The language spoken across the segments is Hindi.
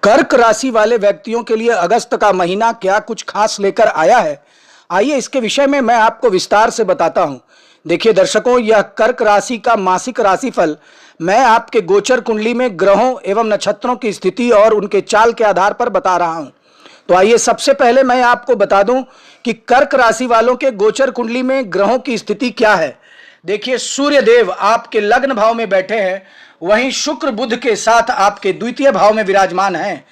कर्क राशि वाले व्यक्तियों के लिए अगस्त का महीना क्या कुछ खास लेकर आया है। आइए इसके विषय में मैं आपको विस्तार से बताता हूं। देखिए दर्शकों, यह कर्क राशि का मासिक राशिफल मैं आपके गोचर कुंडली में ग्रहों एवं नक्षत्रों की स्थिति और उनके चाल के आधार पर बता रहा हूं। तो आइए सबसे पहले मैं आपको बता दूं कि कर्क राशि वालों के गोचर कुंडली में ग्रहों की स्थिति क्या है। देखिए, सूर्य देव आपके लग्न भाव में बैठे हैं, वहीं शुक्र बुध के साथ आपके द्वितीय भाव में विराजमान हैं,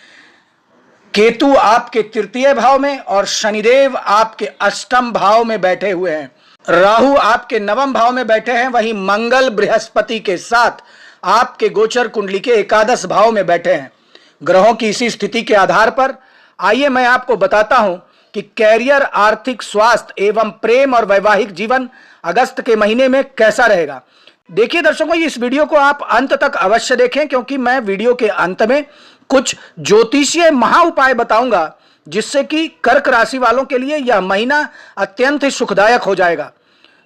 केतु आपके तृतीय भाव में और शनिदेव आपके अष्टम भाव में बैठे हुए हैं। राहु आपके नवम भाव में बैठे हैं, वहीं मंगल बृहस्पति के साथ आपके गोचर कुंडली के एकादश भाव में बैठे हैं। ग्रहों की इसी स्थिति के आधार पर आइए मैं आपको बताता हूं कि कैरियर, आर्थिक, स्वास्थ्य एवं प्रेम और वैवाहिक जीवन अगस्त के महीने में कैसा रहेगा। देखिए दर्शकों, इस वीडियो को आप अंत तक अवश्य देखें, क्योंकि मैं वीडियो के अंत में कुछ ज्योतिषीय महा उपाय बताऊंगा, जिससे कि कर्क राशि वालों के लिए यह महीना अत्यंत ही सुखदायक हो जाएगा।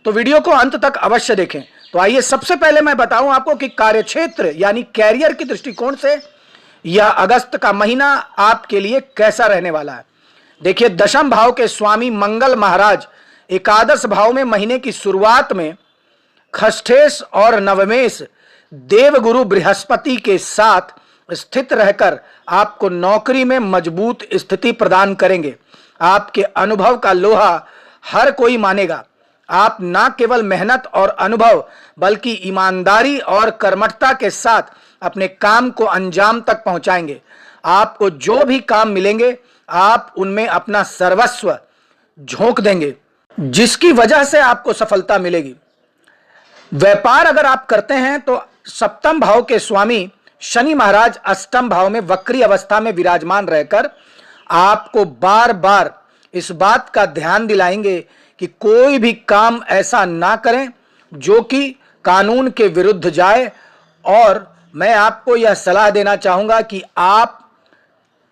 तो वीडियो को अंत तक अवश्य देखें। तो आइए सबसे पहले मैं बताऊं आपको कि कार्यक्षेत्र यानी कैरियर के दृष्टिकोण से यह अगस्त का महीना आपके लिए कैसा रहने वाला है। देखिए, दशम भाव के स्वामी मंगल महाराज एकादश भाव में महीने की शुरुआत में खष्ठेश और नवमेश देवगुरु बृहस्पति के साथ स्थित रहकर आपको नौकरी में मजबूत स्थिति प्रदान करेंगे। आपके अनुभव का लोहा हर कोई मानेगा। आप न केवल मेहनत और अनुभव बल्कि ईमानदारी और कर्मठता के साथ अपने काम को अंजाम तक पहुंचाएंगे। आपको जो भी काम मिलेंगे आप उनमें अपना सर्वस्व झोंक देंगे, जिसकी वजह से आपको सफलता मिलेगी। व्यापार अगर आप करते हैं तो सप्तम भाव के स्वामी शनि महाराज अष्टम भाव में वक्री अवस्था में विराजमान रहकर आपको बार बार इस बात का ध्यान दिलाएंगे कि कोई भी काम ऐसा ना करें जो कि कानून के विरुद्ध जाए। और मैं आपको यह सलाह देना चाहूंगा कि आप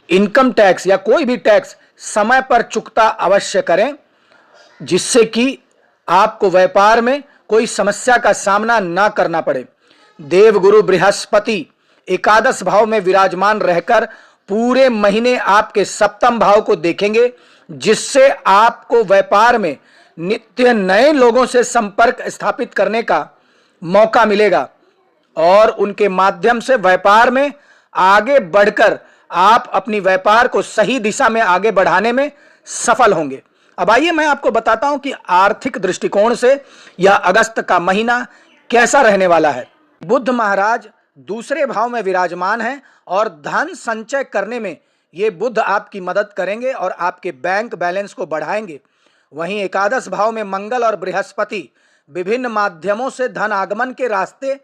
इनकम टैक्स या कोई भी टैक्स समय पर चुकता अवश्य करें, जिससे कि आपको व्यापार में कोई समस्या का सामना ना करना पड़े। देवगुरु बृहस्पति एकादश भाव में विराजमान रहकर पूरे महीने आपके सप्तम भाव को देखेंगे, जिससे आपको व्यापार में नित्य नए लोगों से संपर्क स्थापित करने का मौका मिलेगा और उनके माध्यम से व्यापार में आगे बढ़कर आप अपनी व्यापार को सही दिशा में आगे बढ़ाने में सफल होंगे। अब आइए मैं आपको बताता हूं कि आर्थिक दृष्टिकोण से यह अगस्त का महीना कैसा रहने वाला है। बुध महाराज दूसरे भाव में विराजमान हैं और धन संचय करने में ये बुध आपकी मदद करेंगे और आपके बैंक बैलेंस को बढ़ाएंगे। वहीं एकादश भाव में मंगल और बृहस्पति विभिन्न माध्यमों से धन आगमन के रास्ते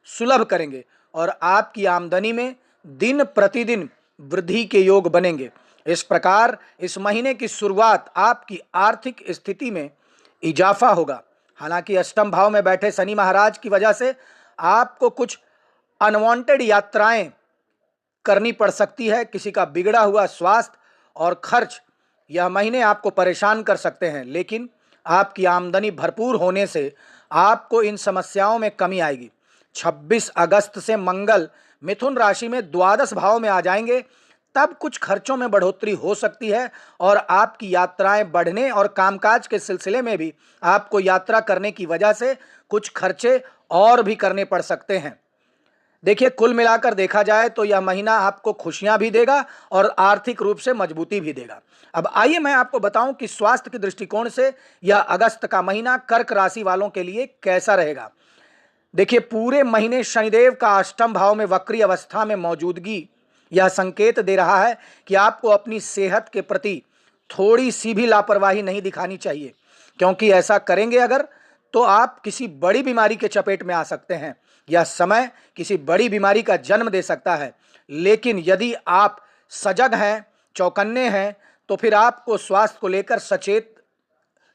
सुलभ करेंगे और आपकी आमदनी में दिन प्रतिदिन वृद्धि के योग बनेंगे। इस प्रकार इस महीने की शुरुआत आपकी आर्थिक स्थिति में इजाफा होगा। हालांकि अष्टम भाव में बैठे शनि महाराज की वजह से आपको कुछ अनवांटेड यात्राएं करनी पड़ सकती है। किसी का बिगड़ा हुआ स्वास्थ्य और खर्च यह महीने आपको परेशान कर सकते हैं, लेकिन आपकी आमदनी भरपूर होने से आपको इन समस्याओं में कमी आएगी। 26 अगस्त से मंगल मिथुन राशि में द्वादश भाव में आ जाएंगे, तब कुछ खर्चों में बढ़ोतरी हो सकती है और आपकी यात्राएं बढ़ने और कामकाज के सिलसिले में भी आपको यात्रा करने की वजह से कुछ खर्चे और भी करने पड़ सकते हैं। देखिए, कुल मिलाकर देखा जाए तो यह महीना आपको खुशियां भी देगा और आर्थिक रूप से मजबूती भी देगा। अब आइए मैं आपको बताऊं कि स्वास्थ्य के दृष्टिकोण से यह अगस्त का महीना कर्क राशि वालों के लिए कैसा रहेगा। देखिए, पूरे महीने शनिदेव का अष्टम भाव में वक्री अवस्था में मौजूदगी यह संकेत दे रहा है कि आपको अपनी सेहत के प्रति थोड़ी सी भी लापरवाही नहीं दिखानी चाहिए, क्योंकि ऐसा करेंगे अगर तो आप किसी बड़ी बीमारी के चपेट में आ सकते हैं। यह समय किसी बड़ी बीमारी का जन्म दे सकता है, लेकिन यदि आप सजग हैं, चौकन्ने हैं, तो फिर आपको स्वास्थ्य को लेकर सचेत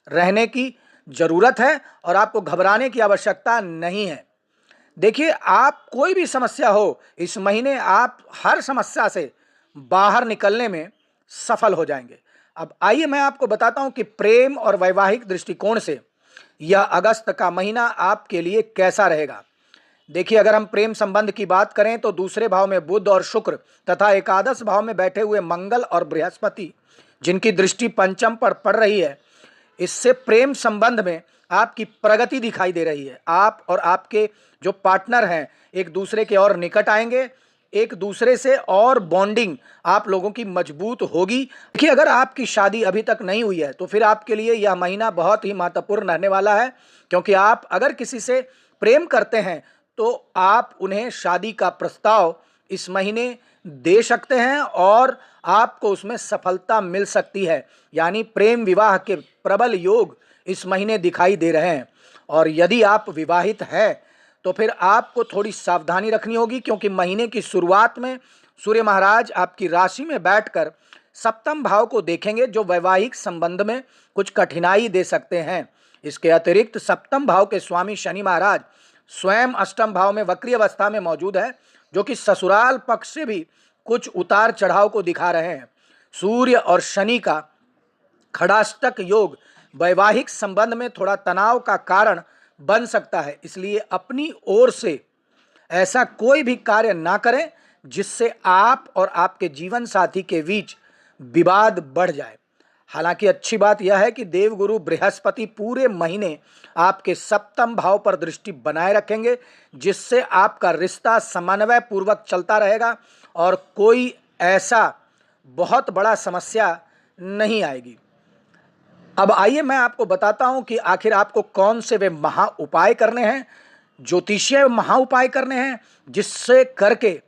रहने की जरूरत है और आपको घबराने की आवश्यकता नहीं है। देखिए, आप कोई भी समस्या हो, इस महीने आप हर समस्या से बाहर निकलने में सफल हो जाएंगे। अब आइए मैं आपको बताता हूं कि प्रेम और वैवाहिक दृष्टिकोण से यह अगस्त का महीना आपके लिए कैसा रहेगा। देखिए, अगर हम प्रेम संबंध की बात करें तो दूसरे भाव में बुध और शुक्र तथा एकादश भाव में बैठे हुए मंगल और बृहस्पति, जिनकी दृष्टि पंचम पर पड़ रही है, इससे प्रेम संबंध में आपकी प्रगति दिखाई दे रही है। आप और आपके जो पार्टनर हैं एक दूसरे के और निकट आएंगे, एक दूसरे से और बॉन्डिंग आप लोगों की मजबूत होगी। देखिए, अगर आपकी शादी अभी तक नहीं हुई है तो फिर आपके लिए यह महीना बहुत ही महत्वपूर्ण रहने वाला है, क्योंकि आप अगर किसी से प्रेम करते हैं तो आप उन्हें शादी का प्रस्ताव इस महीने दे सकते हैं और आपको उसमें सफलता मिल सकती है। यानी प्रेम विवाह के प्रबल योग इस महीने दिखाई दे रहे हैं। और यदि आप विवाहित हैं तो फिर आपको थोड़ी सावधानी रखनी होगी, क्योंकि महीने की शुरुआत में सूर्य महाराज आपकी राशि में बैठकर सप्तम भाव को देखेंगे, जो वैवाहिक संबंध में कुछ कठिनाई दे सकते हैं। इसके अतिरिक्त सप्तम भाव के स्वामी शनि महाराज स्वयं अष्टम भाव में वक्री अवस्था में मौजूद है, जो कि ससुराल पक्ष से भी कुछ उतार चढ़ाव को दिखा रहे हैं। सूर्य और शनि का खड़ाष्टक योग वैवाहिक संबंध में थोड़ा तनाव का कारण बन सकता है, इसलिए अपनी ओर से ऐसा कोई भी कार्य ना करें जिससे आप और आपके जीवन साथी के बीच विवाद बढ़ जाए। हालांकि अच्छी बात यह है कि देवगुरु बृहस्पति पूरे महीने आपके सप्तम भाव पर दृष्टि बनाए रखेंगे, जिससे आपका रिश्ता समन्वय पूर्वक चलता रहेगा और कोई ऐसा बहुत बड़ा समस्या नहीं आएगी। अब आइए मैं आपको बताता हूं कि आखिर आपको कौन से वे महा उपाय करने हैं, ज्योतिषीय महा उपाय करने हैं, जिससे करके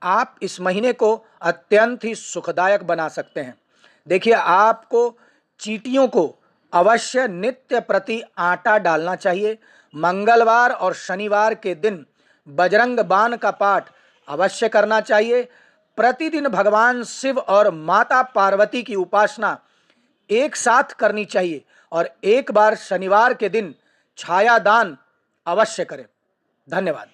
आप इस महीने को अत्यंत ही सुखदायक बना सकते हैं। देखिए, आपको चींटियों को अवश्य नित्य प्रति आटा डालना चाहिए। मंगलवार और शनिवार के दिन बजरंग बाण का पाठ अवश्य करना चाहिए। प्रतिदिन भगवान शिव और माता पार्वती की उपासना एक साथ करनी चाहिए और एक बार शनिवार के दिन छाया दान अवश्य करें। धन्यवाद।